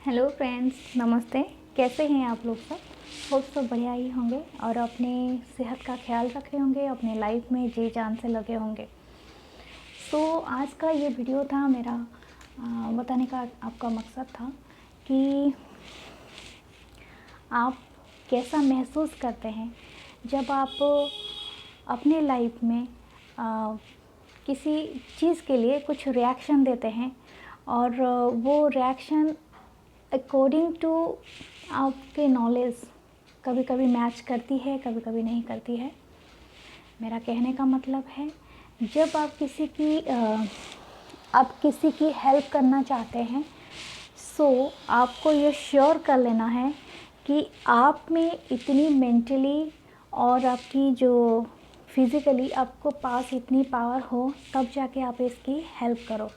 Hello friends, नमस्ते। कैसे हैं आप लोग? होप सब बढ़िया ही होंगे और अपने सेहत का ख्याल रख रहे होंगे, अपने लाइफ में जी जान से लगे होंगे। आज का ये वीडियो था मेरा बताने का आपका मकसद था कि आप कैसा महसूस करते हैं जब आप अपने लाइफ में किसी चीज़ के लिए कुछ रिएक्शन देते हैं और वो रिएक्शन अकॉर्डिंग टू आपके नॉलेज कभी कभी मैच करती है, कभी कभी नहीं करती है। मेरा कहने का मतलब है, जब आप किसी की हेल्प करना चाहते हैं, आपको ये श्योर कर लेना है कि आप में इतनी मेंटली और आपकी जो फिज़िकली आपको पास इतनी पावर हो, तब जाके आप इसकी हेल्प करो।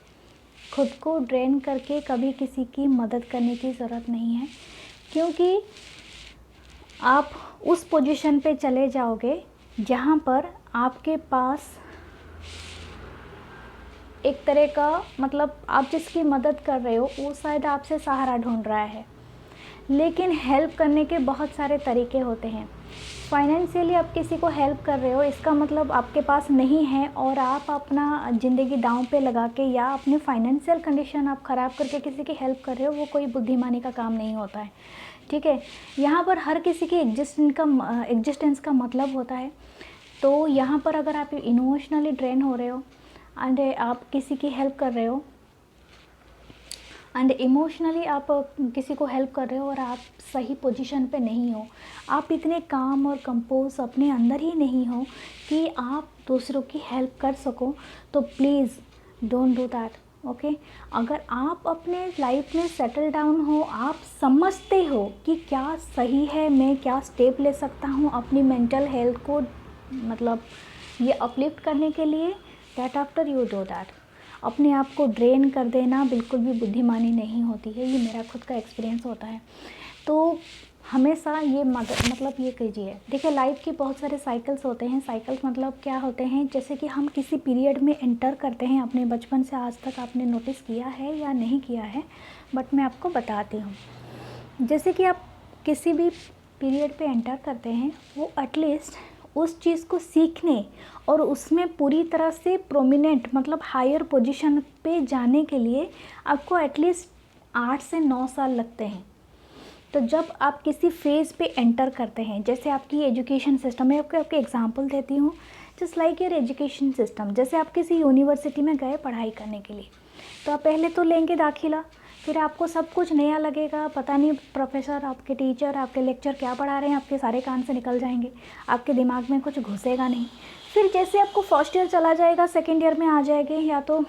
खुद को ड्रेन करके कभी किसी की मदद करने की ज़रूरत नहीं है, क्योंकि आप उस पोजीशन पे चले जाओगे जहाँ पर आपके पास एक तरह का आप जिसकी मदद कर रहे हो वो शायद आपसे सहारा ढूंढ रहा है। लेकिन हेल्प करने के बहुत सारे तरीके होते हैं। फाइनेंशियली आप किसी को हेल्प कर रहे हो, इसका मतलब आपके पास नहीं है और आप अपना ज़िंदगी दांव पे लगा के या अपनी फाइनेंशियल कंडीशन आप ख़राब करके किसी की हेल्प कर रहे हो, वो कोई बुद्धिमानी का काम नहीं होता है। ठीक है, यहाँ पर हर किसी की एग्जिस्टेंस का मतलब होता है। तो यहाँ पर अगर आप इमोशनली ड्रेन हो रहे हो एंड आप किसी की हेल्प कर रहे हो एंड इमोशनली आप किसी को हेल्प कर रहे हो और आप सही पोजीशन पे नहीं हो, आप इतने काम और कंपोज अपने अंदर ही नहीं हो कि आप दूसरों की हेल्प कर सको, तो please don't do that. Okay, अगर आप अपने लाइफ में सेटल डाउन हो, आप समझते हो कि क्या सही है, मैं क्या स्टेप ले सकता हूँ अपनी मेंटल हेल्थ को ये अपलिफ्ट करने के लिए, that after you do that. अपने आप को ड्रेन कर देना बिल्कुल भी बुद्धिमानी नहीं होती है। ये मेरा खुद का एक्सपीरियंस होता है। तो हमेशा ये ये कीजिए। देखिए, लाइफ के बहुत सारे साइकिल्स होते हैं। साइकिल्स क्या होते हैं, जैसे कि हम किसी पीरियड में एंटर करते हैं। अपने बचपन से आज तक आपने नोटिस किया है या नहीं किया है, बट मैं आपको बताती हूँ। जैसे कि आप किसी भी पीरियड पे एंटर करते हैं, वो एटलीस्ट उस चीज़ को सीखने और उसमें पूरी तरह से प्रोमिनेंट हायर पोजीशन पे जाने के लिए आपको एटलीस्ट 8 से 9 साल लगते हैं। तो जब आप किसी फेज़ पे एंटर करते हैं, जैसे आपकी एजुकेशन सिस्टम, मैं आपको एग्जांपल देती हूँ, just like your education system. जैसे आप किसी यूनिवर्सिटी में गए पढ़ाई करने के लिए, तो आप पहले तो लेंगे दाखिला, फिर आपको सब कुछ नया लगेगा, पता नहीं प्रोफेसर, आपके टीचर, आपके लेक्चर क्या पढ़ा रहे हैं, आपके सारे कान से निकल जाएंगे, आपके दिमाग में कुछ घुसेगा नहीं। फिर जैसे आपको फर्स्ट ईयर चला जाएगा, सेकेंड ईयर में आ जाएंगे या तो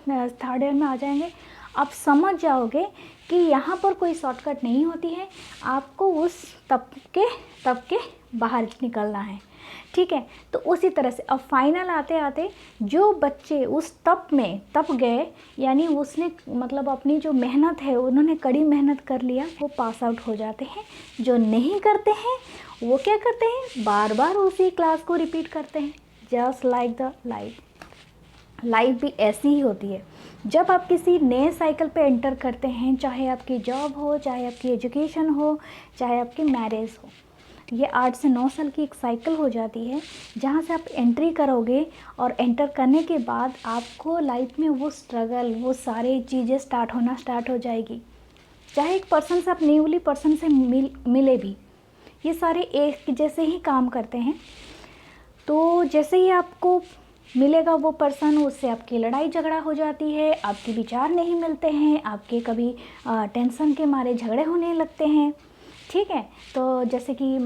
थर्ड ईयर में आ जाएंगे, आप समझ जाओगे कि यहाँ पर कोई शॉर्टकट नहीं होती है, आपको उस तब के बाहर निकलना है। ठीक है, तो उसी तरह से अब फाइनल आते आते जो बच्चे उस में तप गए, यानी उसने अपनी जो मेहनत है, उन्होंने कड़ी मेहनत कर लिया, वो पास आउट हो जाते हैं। जो नहीं करते हैं वो क्या करते हैं, बार बार उसी क्लास को रिपीट करते हैं। जस्ट लाइक द लाइफ भी ऐसी ही होती है। जब आप किसी नए साइकिल पे एंटर करते हैं, चाहे आपकी जॉब हो, चाहे आपकी एजुकेशन हो, चाहे आपकी मैरिज हो, ये 8 से 9 साल की एक साइकिल हो जाती है, जहाँ से आप एंट्री करोगे और एंटर करने के बाद आपको लाइफ में वो स्ट्रगल, वो सारी चीज़ें स्टार्ट हो जाएगी। चाहे एक पर्सन से आप न्यूली पर्सन से मिले भी, ये सारे एक जैसे ही काम करते हैं। तो जैसे ही आपको मिलेगा वो पर्सन, उससे आपकी लड़ाई झगड़ा हो जाती है, आपके विचार नहीं मिलते हैं, आपके कभी टेंशन के मारे झगड़े होने लगते हैं। ठीक है, तो जैसे कि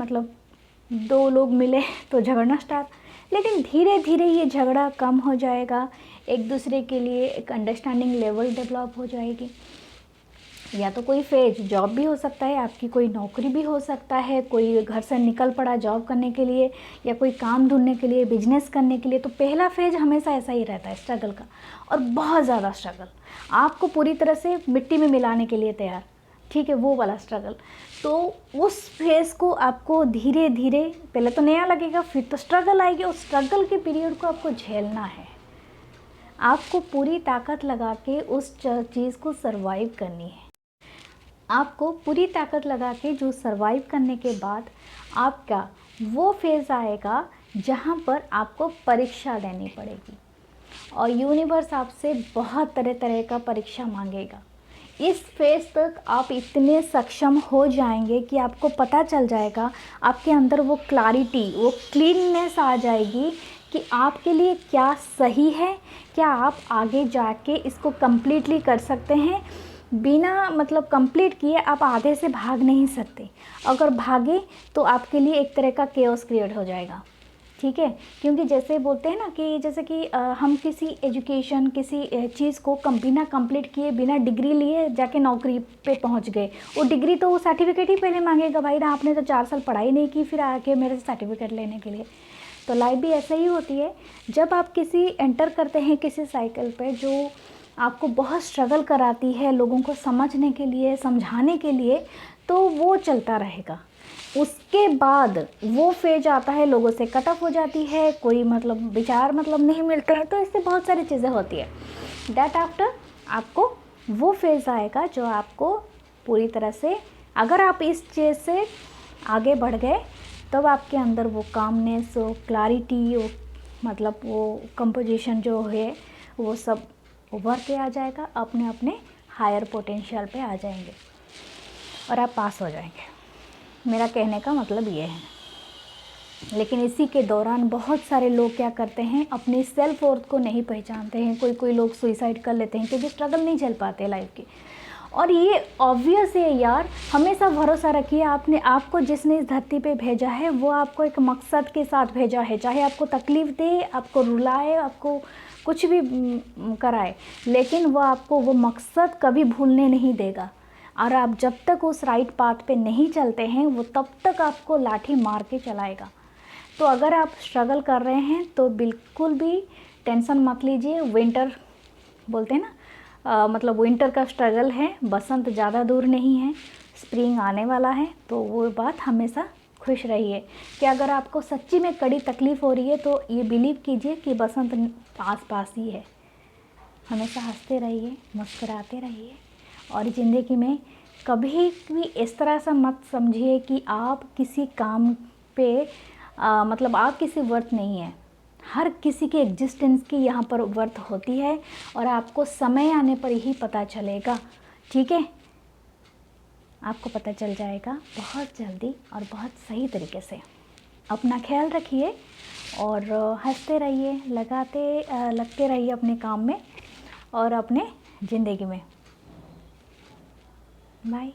2 लोग मिले तो झगड़ना स्टार्ट, लेकिन धीरे धीरे ये झगड़ा कम हो जाएगा, एक दूसरे के लिए एक अंडरस्टैंडिंग लेवल डेवलप हो जाएगी। या तो कोई फेज जॉब भी हो सकता है, आपकी कोई नौकरी भी हो सकता है, कोई घर से निकल पड़ा जॉब करने के लिए या कोई काम ढूंढने के लिए, बिजनेस करने के लिए। तो पहला फेज हमेशा ऐसा ही रहता है, स्ट्रगल का, और बहुत ज़्यादा स्ट्रगल, आपको पूरी तरह से मिट्टी में मिलाने के लिए तैयार। ठीक है, वो वाला स्ट्रगल। तो उस फेज़ को आपको धीरे धीरे, पहले तो नया लगेगा, फिर तो स्ट्रगल आएगी, उस स्ट्रगल के पीरियड को आपको झेलना है। आपको पूरी ताकत लगा के उस चीज़ को सरवाइव करनी है। आपको पूरी ताकत लगा के जो सरवाइव करने के बाद आपका वो फेज़ आएगा जहाँ पर आपको परीक्षा देनी पड़ेगी और यूनिवर्स आपसे बहुत तरह तरह का परीक्षा मांगेगा। इस फेज़ तक आप इतने सक्षम हो जाएंगे कि आपको पता चल जाएगा, आपके अंदर वो क्लैरिटी, वो क्लीननेस आ जाएगी कि आपके लिए क्या सही है, क्या आप आगे जाके इसको कम्प्लीटली कर सकते हैं। बिना मतलब कंप्लीट किए आप आधे से भाग नहीं सकते। अगर भागे तो आपके लिए एक तरह का केओस क्रिएट हो जाएगा, ठीक है। क्योंकि जैसे बोलते हैं ना कि जैसे कि हम किसी एजुकेशन, किसी चीज़ को बिना कंप्लीट किए, बिना डिग्री लिए जाके नौकरी पे पहुंच गए, वो डिग्री तो वो सर्टिफिकेट ही पहले मांगेगा, भाई ना आपने तो 4 साल पढ़ाई नहीं की फिर आके मेरे से सर्टिफिकेट लेने के लिए। तो लाइफ भी ऐसा ही होती है। जब आप किसी एंटर करते हैं किसी साइकिल पे जो आपको बहुत स्ट्रगल कराती है लोगों को समझने के लिए, समझाने के लिए, तो वो चलता रहेगा। उसके बाद वो फेज आता है, लोगों से कट ऑफ हो जाती है, कोई मतलब विचार मतलब नहीं मिलते हैं, तो इससे बहुत सारी चीज़ें होती है। दैट आफ्टर आपको वो फेज़ आएगा जो आपको पूरी तरह से, अगर आप इस चीज़ से आगे बढ़ गए तब आपके अंदर वो कामनेस, वो क्लैरिटी, वो मतलब वो कंपोजिशन जो है वो सब उभर के आ जाएगा, अपने अपने हायर पोटेंशियल पे आ जाएंगे और आप पास हो जाएंगे। मेरा कहने का मतलब ये है। लेकिन इसी के दौरान बहुत सारे लोग क्या करते हैं, अपनी सेल्फ वर्थ को नहीं पहचानते हैं। कोई लोग सुइसाइड कर लेते हैं क्योंकि स्ट्रगल नहीं झेल पाते लाइफ की। और ये ऑब्वियस है यार, हमेशा भरोसा रखिए, आपको जिसने इस धरती पे भेजा है वो आपको एक मकसद के साथ भेजा है। चाहे आपको तकलीफ़ दे, आपको रुलाए, आपको कुछ भी कराए, लेकिन वो आपको वो मकसद कभी भूलने नहीं देगा। और आप जब तक उस राइट पाथ पे नहीं चलते हैं वो तब तक आपको लाठी मार के चलाएगा। तो अगर आप स्ट्रगल कर रहे हैं तो बिल्कुल भी टेंशन मत लीजिए। विंटर बोलते हैं ना, मतलब विंटर का स्ट्रगल है, बसंत ज़्यादा दूर नहीं है, स्प्रिंग आने वाला है। तो वो बात हमेशा खुश रहिए कि अगर आपको सच्ची में कड़ी तकलीफ़ हो रही है तो ये बिलीव कीजिए कि बसंत आस पास ही है। हमेशा हंसते रहिए, मुस्कुराते रहिए और ज़िंदगी में कभी भी इस तरह से मत समझिए कि आप किसी काम पे मतलब आप किसी वर्थ नहीं है। हर किसी की एग्जिस्टेंस की यहाँ पर वर्थ होती है और आपको समय आने पर ही पता चलेगा, ठीक है। आपको पता चल जाएगा बहुत जल्दी और बहुत सही तरीके से। अपना ख्याल रखिए और हंसते रहिए, लगते रहिए अपने काम में और अपने ज़िंदगी में। बाय।